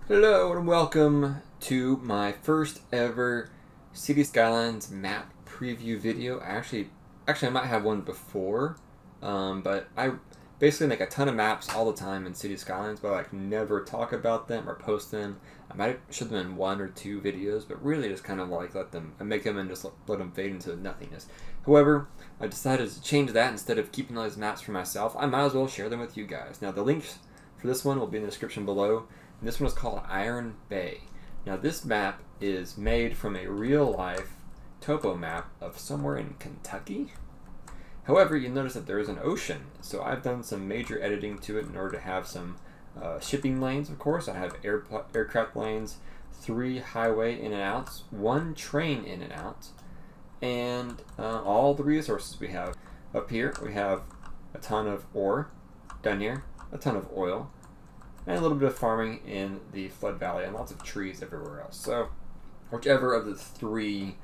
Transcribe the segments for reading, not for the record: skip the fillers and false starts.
Hello and welcome to my first ever City Skylines map preview video. Actually, I might have one before, but I basically make a ton of maps all the time in City Skylines, but I never talk about them or post them. I might show them in one or two videos, but really just kind of I make them and just let them fade into nothingness. However, I decided to change that. Instead of keeping all these maps for myself, I might as well share them with you guys. Now the links for this one will be in the description below. And this one is called Iron Bay. Now this map is made from a real-life topo map of somewhere in Kentucky. However, you notice that there is an ocean, so I've done some major editing to it in order to have some shipping lanes, of course. I have aircraft lanes, 3 highway in and outs, 1 train in and out, and all the resources we have. Up here, we have a ton of ore. Down here, a ton of oil. And a little bit of farming in the flood valley and lots of trees everywhere else. So whichever of the 3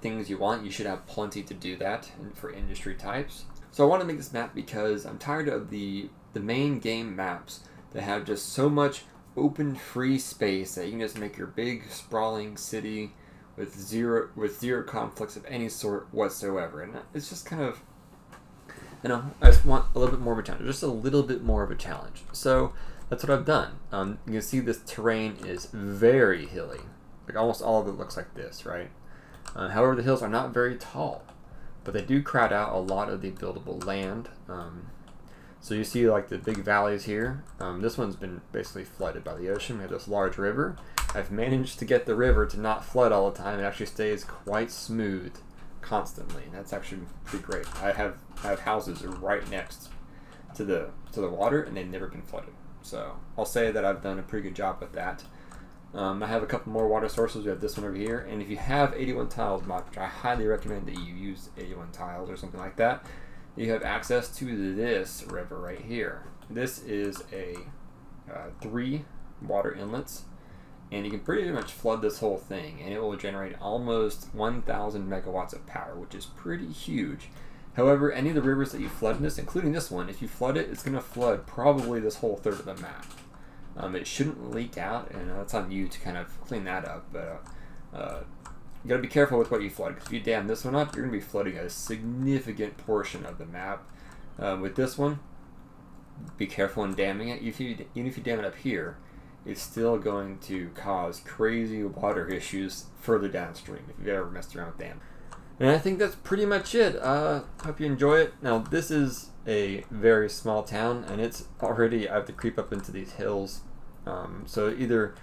things you want, you should have plenty to do that for industry types. So I want to make this map because I'm tired of the main game maps that have just so much open free space that you can just make your big sprawling city with zero conflicts of any sort whatsoever. And it's just kind of, I just want a little bit more of a challenge, just a little bit more of a challenge. So that's what I've done. You can see this terrain is very hilly. Like almost all of it looks like this, right? However, the hills are not very tall, but they do crowd out a lot of the buildable land. So you see like the big valleys here. This one's been basically flooded by the ocean. We have this large river. I've managed to get the river to not flood all the time. It actually stays quite smooth constantly. And that's actually pretty great. I have houses right next to the water, and they've never been flooded. So I'll say that I've done a pretty good job with that. I have a couple more water sources. We have this one over here. And if you have 81 tiles mod, which I highly recommend that you use 81 tiles or something like that, you have access to this river right here. This is a 3 water inlets. And you can pretty much flood this whole thing. And it will generate almost 1,000 megawatts of power, which is pretty huge. However, any of the rivers that you flood in this, including this one, if you flood it, it's going to flood probably this whole third of the map. It shouldn't leak out, and that's on you to kind of clean that up. But you got to be careful with what you flood, because if you dam this one up, you're going to be flooding a significant portion of the map. With this one, be careful in damming it. Even if you dam it up here, it's still going to cause crazy water issues further downstream if you've ever messed around with dam. And I think that's pretty much it. Hope you enjoy it. Now, this is a very small town, and it's already, I have to creep up into these hills. So either,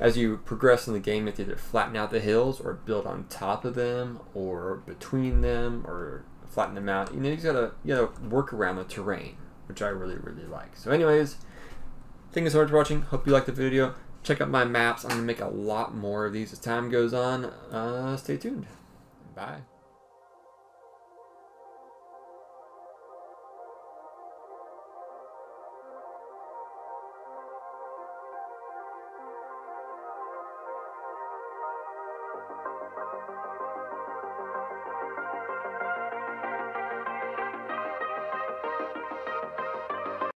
as you progress in the game, you have to either flatten out the hills, or build on top of them, or between them, or flatten them out. You gotta work around the terrain, which I really, really like. So anyways, thank you so much for watching. Hope you liked the video. Check out my maps. I'm gonna make a lot more of these as time goes on. Stay tuned. Bye.